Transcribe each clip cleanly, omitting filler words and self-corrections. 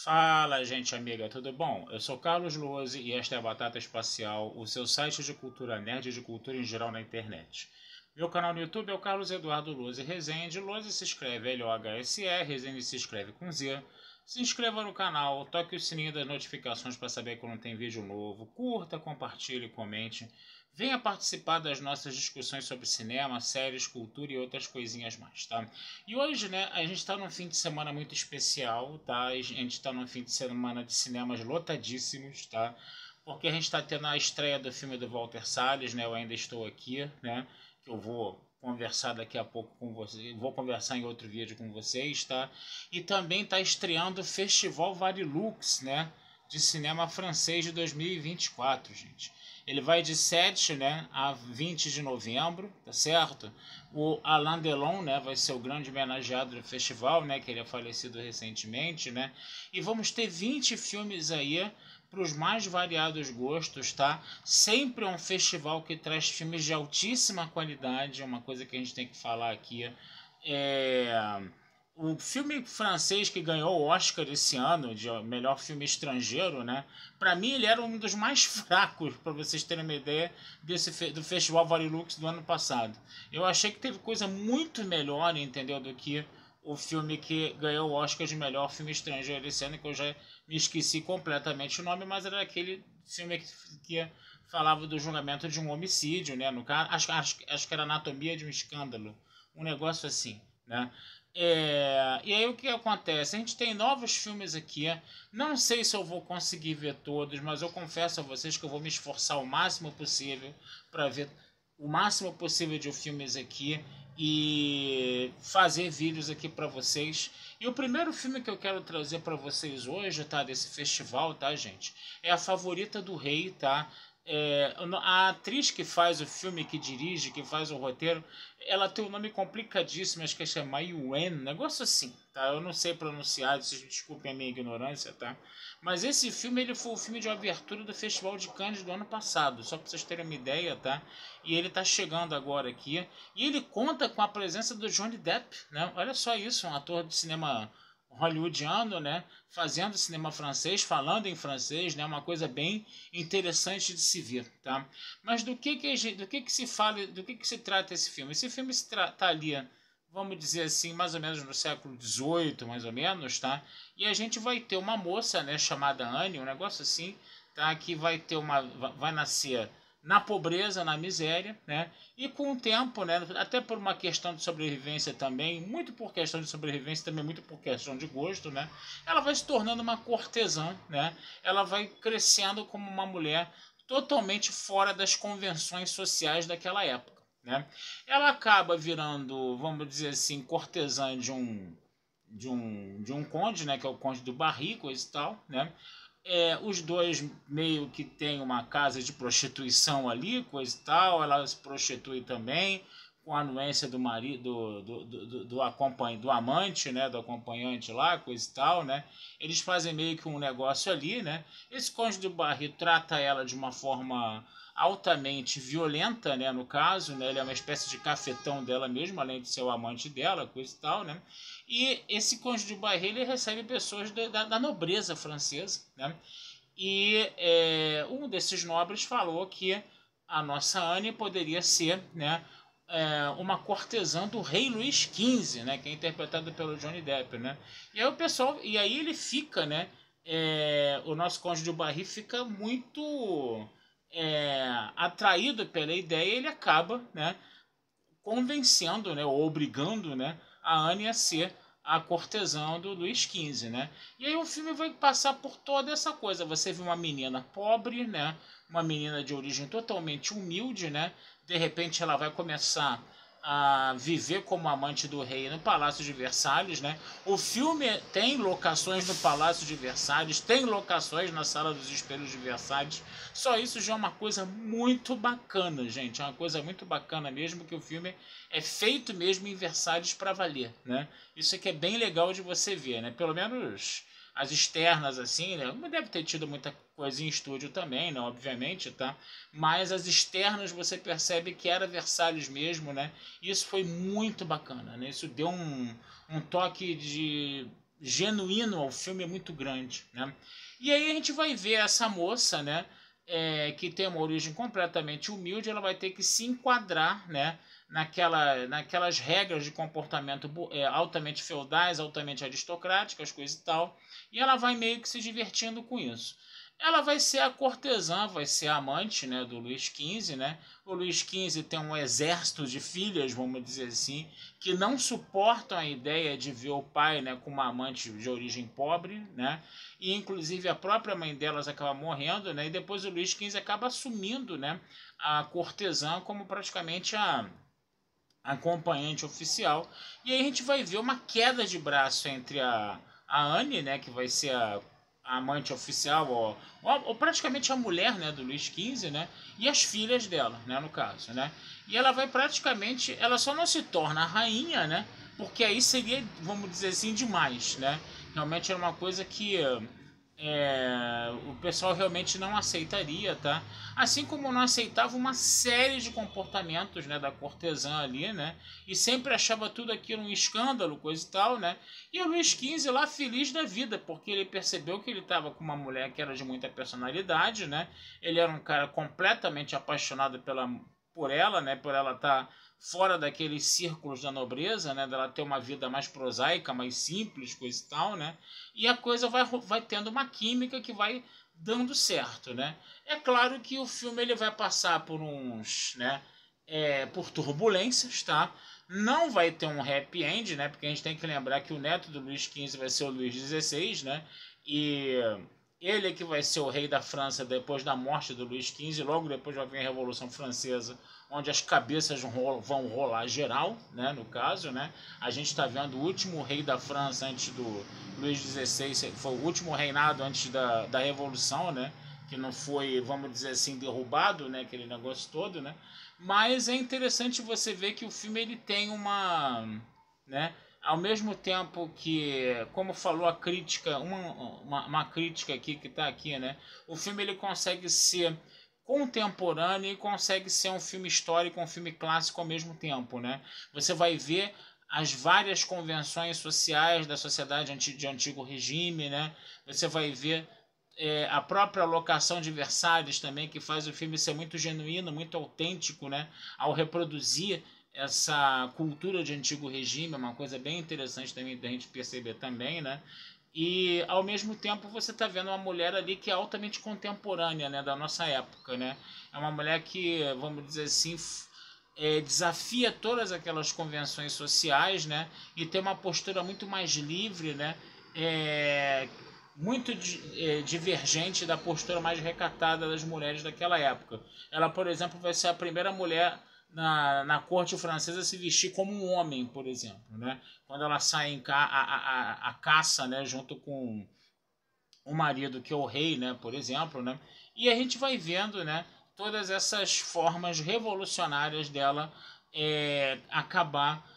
Fala, gente amiga, tudo bom? Eu sou Carlos Lose e esta é a Batata Espacial, o seu site de cultura nerd e de cultura em geral na internet. Meu canal no YouTube é o Carlos Eduardo Lose Rezende. Lose se escreve L-O-H-S-E, Rezende se escreve com Z. Se inscreva no canal, toque o sininho das notificações para saber quando tem vídeo novo. Curta, compartilhe, comente. Venha participar das nossas discussões sobre cinema, séries, cultura e outras coisinhas mais, tá? E hoje, né, a gente está num fim de semana muito especial, tá? A gente está num fim de semana de cinemas lotadíssimos, tá? Porque a gente está tendo a estreia do filme do Walter Salles, né? Eu ainda estou aqui, né? Que eu vou conversar daqui a pouco com vocês, vou conversar em outro vídeo com vocês, tá? E também está estreando o Festival Varilux, né? De cinema francês de 2024, gente. Ele vai de 7, né, a 20 de novembro, tá certo? O Alain Delon, né, vai ser o grande homenageado do festival, né, que ele é falecido recentemente, né? E vamos ter 20 filmes aí para os mais variados gostos, tá? Sempre é um festival que traz filmes de altíssima qualidade, é uma coisa que a gente tem que falar aqui. É... O filme francês que ganhou o Oscar esse ano de melhor filme estrangeiro, né? Para mim ele era um dos mais fracos, para vocês terem uma ideia do Festival Varilux do ano passado. Eu achei que teve coisa muito melhor, entendeu, do que o filme que ganhou o Oscar de melhor filme estrangeiro esse ano, que eu já me esqueci completamente o nome, mas era aquele filme que falava do julgamento de um homicídio, né? No caso, acho que era Anatomia de um Escândalo, um negócio assim, né? E aí o que acontece? A gente tem novos filmes aqui. Não sei se eu vou conseguir ver todos, mas eu confesso a vocês que eu vou me esforçar o máximo possível para ver o máximo possível de filmes aqui e fazer vídeos aqui para vocês. E o primeiro filme que eu quero trazer para vocês hoje, tá, desse festival, tá, gente, é A Favorita do Rei, tá? A atriz que faz o filme, que dirige, que faz o roteiro, ela tem um nome complicadíssimo, acho que é Mai Wen, negócio assim, tá? Eu não sei pronunciar, vocês desculpem a minha ignorância, tá? Mas esse filme, ele foi o filme de abertura do Festival de Cannes do ano passado, só para vocês terem uma ideia, tá? E ele tá chegando agora aqui, e ele conta com a presença do Johnny Depp, né? Olha só isso, um ator de cinema hollywoodiano, né, fazendo cinema francês, falando em francês, né, uma coisa bem interessante de se ver, tá? Mas do que se fala, do que se trata esse filme? Esse filme se trata ali, vamos dizer assim, mais ou menos no século XVIII, mais ou menos, tá? E a gente vai ter uma moça, né, chamada Anne, um negócio assim, tá? Que vai nascer na pobreza, na miséria, né? E com o tempo, né, até por uma questão de sobrevivência também, muito por questão de sobrevivência, também muito por questão de gosto, né? Ela vai se tornando uma cortesã, né? Ela vai crescendo como uma mulher totalmente fora das convenções sociais daquela época, né? Ela acaba virando, vamos dizer assim, cortesã de um conde, né, que é o conde do Barry, coisa e tal, né? Os dois meio que tem uma casa de prostituição ali, coisa e tal, ela se prostitui também, com a anuência do marido, do amante, né, do acompanhante lá, coisa e tal, né? Eles fazem meio que um negócio ali, né? Esse cônjuge do Barry trata ela de uma forma altamente violenta, né, no caso, né? Ele é uma espécie de cafetão dela mesmo, além de ser o amante dela, coisa e tal, né? E esse cônjuge de Barry, ele recebe pessoas da nobreza francesa, né? E um desses nobres falou que a nossa Anne poderia ser, né, uma cortesã do rei Luís XV, né, que é interpretado pelo Johnny Depp, né? E aí o pessoal, e aí ele fica, né, o nosso cônjuge de Barry fica muito atraído pela ideia, e ele acaba, né, convencendo, né, ou obrigando, né, a Anne a ser a cortesã do Luís XV, né? E aí o filme vai passar por toda essa coisa. Você vê uma menina pobre, né? Uma menina de origem totalmente humilde, né? De repente ela vai começar a viver como amante do rei no Palácio de Versalhes, né? O filme tem locações no Palácio de Versalhes, tem locações na Sala dos Espelhos de Versalhes. Só isso já é uma coisa muito bacana, gente. É uma coisa muito bacana mesmo, que o filme é feito mesmo em Versalhes para valer, né? Isso aqui é bem legal de você ver, né? Pelo menos as externas, assim, né? Não deve ter tido muita coisa em estúdio também, né? Obviamente, tá? Mas as externas você percebe que era Versalhes mesmo, né? E isso foi muito bacana, né? Isso deu um toque genuíno ao filme é muito grande, né? E aí a gente vai ver essa moça, né, que tem uma origem completamente humilde, ela vai ter que se enquadrar, né, naquelas regras de comportamento altamente feudais, altamente aristocráticas, coisa e tal, e ela vai meio que se divertindo com isso. Ela vai ser a cortesã, vai ser a amante, né, do Luís XV, né? O Luís XV tem um exército de filhas, vamos dizer assim, que não suportam a ideia de ver o pai, né, com uma amante de origem pobre, né? E inclusive a própria mãe delas acaba morrendo, né? E depois o Luís XV acaba assumindo, né, a cortesã como praticamente a acompanhante oficial. E aí a gente vai ver uma queda de braço entre a Anne, né, que vai ser a amante oficial, ou praticamente a mulher, né, do Luís XV, né, e as filhas dela, né, no caso, né. E ela vai praticamente, ela só não se torna a rainha, né, porque aí seria, vamos dizer assim, demais, né. Realmente era uma coisa que o pessoal realmente não aceitaria, tá? Assim como não aceitava uma série de comportamentos, né, da cortesã ali, né? E sempre achava tudo aquilo um escândalo, coisa e tal, né? E o Luís XV lá feliz da vida, porque ele percebeu que ele estava com uma mulher que era de muita personalidade, né? Ele era um cara completamente apaixonado por ela, né? Por ela estar fora daqueles círculos da nobreza, né? Dela ter uma vida mais prosaica, mais simples, coisa e tal, né? E a coisa vai tendo uma química que vai dando certo, né? É claro que o filme ele vai passar por uns, né? Por turbulências, tá? Não vai ter um happy end, né? Porque a gente tem que lembrar que o neto do Luís XV vai ser o Luís XVI, né? E ele é que vai ser o rei da França depois da morte do Luís XV, logo depois vai vir a Revolução Francesa, onde as cabeças vão rolar geral, né, no caso, né? A gente está vendo o último rei da França antes do Luís XVI, foi o último reinado antes da Revolução, né? Que não foi, vamos dizer assim, derrubado, né? Aquele negócio todo, né? Mas é interessante você ver que o filme ele tem né? Ao mesmo tempo que, como falou a crítica, uma crítica aqui que está aqui, né? O filme ele consegue ser contemporâneo e consegue ser um filme histórico, um filme clássico ao mesmo tempo, né? Você vai ver as várias convenções sociais da sociedade de antigo regime, né? Você vai ver a própria locação de Versalhes também, que faz o filme ser muito genuíno, muito autêntico, né? Ao reproduzir essa cultura de antigo regime, é uma coisa bem interessante também da gente perceber também, né? E ao mesmo tempo você está vendo uma mulher ali que é altamente contemporânea, né, da nossa época, né? É uma mulher que, vamos dizer assim, desafia todas aquelas convenções sociais, né? E tem uma postura muito mais livre, né? Muito divergente da postura mais recatada das mulheres daquela época. Ela, por exemplo, vai ser a primeira mulher na corte francesa a se vestir como um homem, por exemplo, né? Quando ela sai a caça, né, junto com o marido, que é o rei, né, por exemplo, né? E a gente vai vendo, né, todas essas formas revolucionárias dela acabar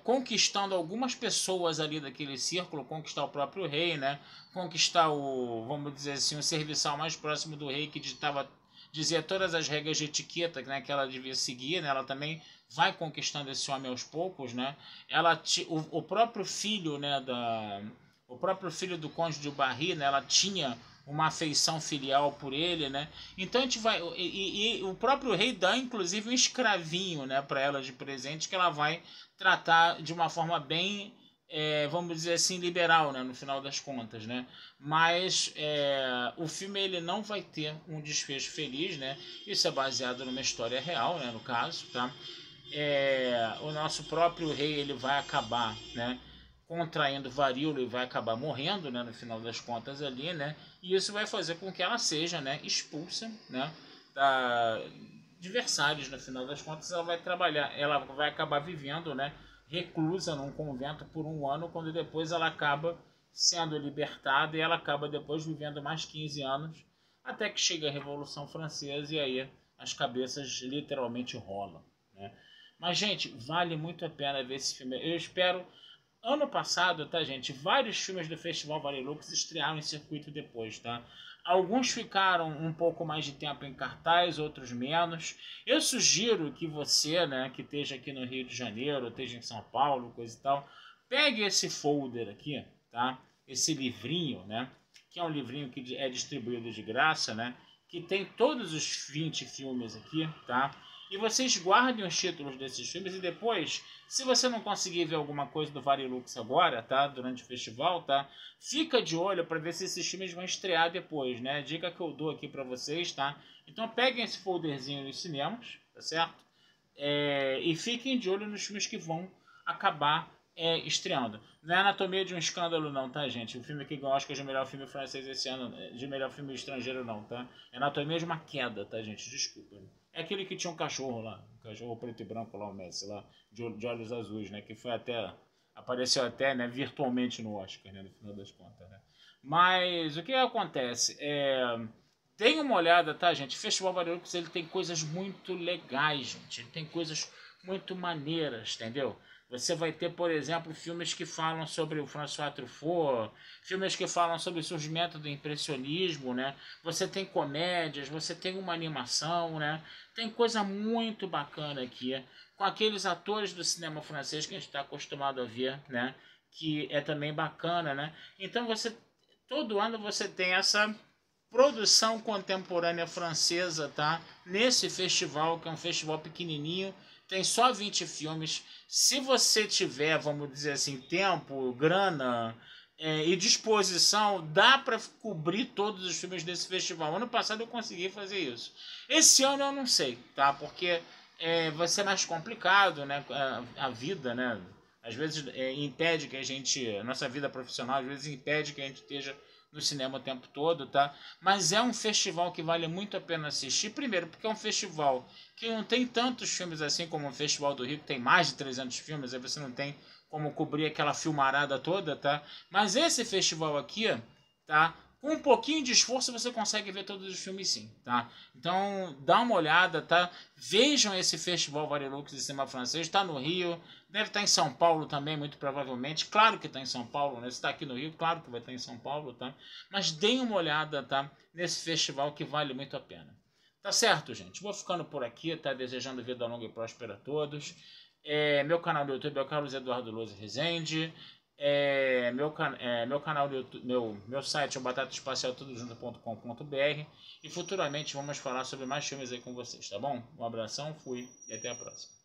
conquistando algumas pessoas ali daquele círculo, conquistar o próprio rei, né? Conquistar vamos dizer assim, o serviçal mais próximo do rei que dizia todas as regras de etiqueta, né, que ela devia seguir, né? Ela também vai conquistando esse homem aos poucos, né? O próprio filho, né, o próprio filho do Conde de Barry, né, ela tinha uma afeição filial por ele, né? Então a gente vai e o próprio rei dá inclusive um escravinho, né, para ela de presente que ela vai tratar de uma forma bem vamos dizer assim liberal, né, no final das contas, né? Mas o filme ele não vai ter um desfecho feliz, né? Isso é baseado numa história real, né, no caso, tá? O nosso próprio rei ele vai acabar, né, contraindo varíola e vai acabar morrendo, né, no final das contas ali, né? E isso vai fazer com que ela seja, né, expulsa, né, de Versalhes, no final das contas ela vai trabalhar, ela vai acabar vivendo, né, reclusa num convento por um ano, quando depois ela acaba sendo libertada e ela acaba depois vivendo mais 15 anos, até que chega a Revolução Francesa e aí as cabeças literalmente rolam, né? Mas, gente, vale muito a pena ver esse filme. Eu espero. Ano passado, tá, gente? Vários filmes do Festival Varilux estrearam em circuito depois, tá? Alguns ficaram um pouco mais de tempo em cartaz, outros menos. Eu sugiro que você, né, que esteja aqui no Rio de Janeiro, esteja em São Paulo, coisa e tal, pegue esse folder aqui, tá? Esse livrinho, né? Que é um livrinho que é distribuído de graça, né? Que tem todos os 20 filmes aqui, tá? E vocês guardem os títulos desses filmes e depois, se você não conseguir ver alguma coisa do Varilux agora, tá? Durante o festival, tá? Fica de olho para ver se esses filmes vão estrear depois, né? Dica que eu dou aqui para vocês, tá? Então peguem esse folderzinho dos cinemas, tá certo? E fiquem de olho nos filmes que vão acabar estreando. Não é Anatomia de um Escândalo não, tá, gente? O filme que ganhou Oscar de melhor filme francês esse ano, de melhor filme estrangeiro não, tá? É Anatomia de uma Queda, tá, gente? Desculpa. É aquele que tinha um cachorro lá, um cachorro preto e branco lá, o Messi lá, de olhos azuis, né? Que foi até, apareceu até, né, virtualmente no Oscar, né, no final das contas, né? Mas o que acontece? Deem uma olhada, tá, gente? O Festival Varilux, ele tem coisas muito legais, gente. Ele tem coisas muito maneiras, entendeu? Você vai ter, por exemplo, filmes que falam sobre o François Truffaut, filmes que falam sobre o surgimento do impressionismo, né? Você tem comédias, você tem uma animação, né? Tem coisa muito bacana aqui, com aqueles atores do cinema francês que a gente está acostumado a ver, né? Que é também bacana, né? Então, todo ano você tem essa produção contemporânea francesa, tá? Nesse festival, que é um festival pequenininho, tem só 20 filmes. Se você tiver, vamos dizer assim, tempo, grana e disposição, dá para cobrir todos os filmes desse festival. Ano passado eu consegui fazer isso. Esse ano eu não sei, tá? Porque vai ser mais complicado, né? A vida, né? Às vezes impede que a gente, a nossa vida profissional, às vezes impede que a gente esteja no cinema o tempo todo, tá? Mas é um festival que vale muito a pena assistir. Primeiro, porque é um festival que não tem tantos filmes assim como o Festival do Rio, que tem mais de 300 filmes, aí você não tem como cobrir aquela filmarada toda, tá? Mas esse festival aqui, tá? Com um pouquinho de esforço você consegue ver todos os filmes sim, tá? Então dá uma olhada, tá? Vejam esse Festival Varilux de Cinema Francês, está no Rio, deve estar em São Paulo também, muito provavelmente. Claro que está em São Paulo, né? Se está aqui no Rio, claro que vai estar em São Paulo, tá? Mas deem uma olhada, tá? Nesse festival que vale muito a pena. Tá certo, gente? Vou ficando por aqui, tá? Desejando vida longa e próspera a todos. Meu canal do YouTube é o Carlos Eduardo Lousa Rezende. Meu canal do YouTube, meu site é o batataespacialtudojunto.com.br e futuramente vamos falar sobre mais filmes aí com vocês, tá bom? Um abração, fui e até a próxima.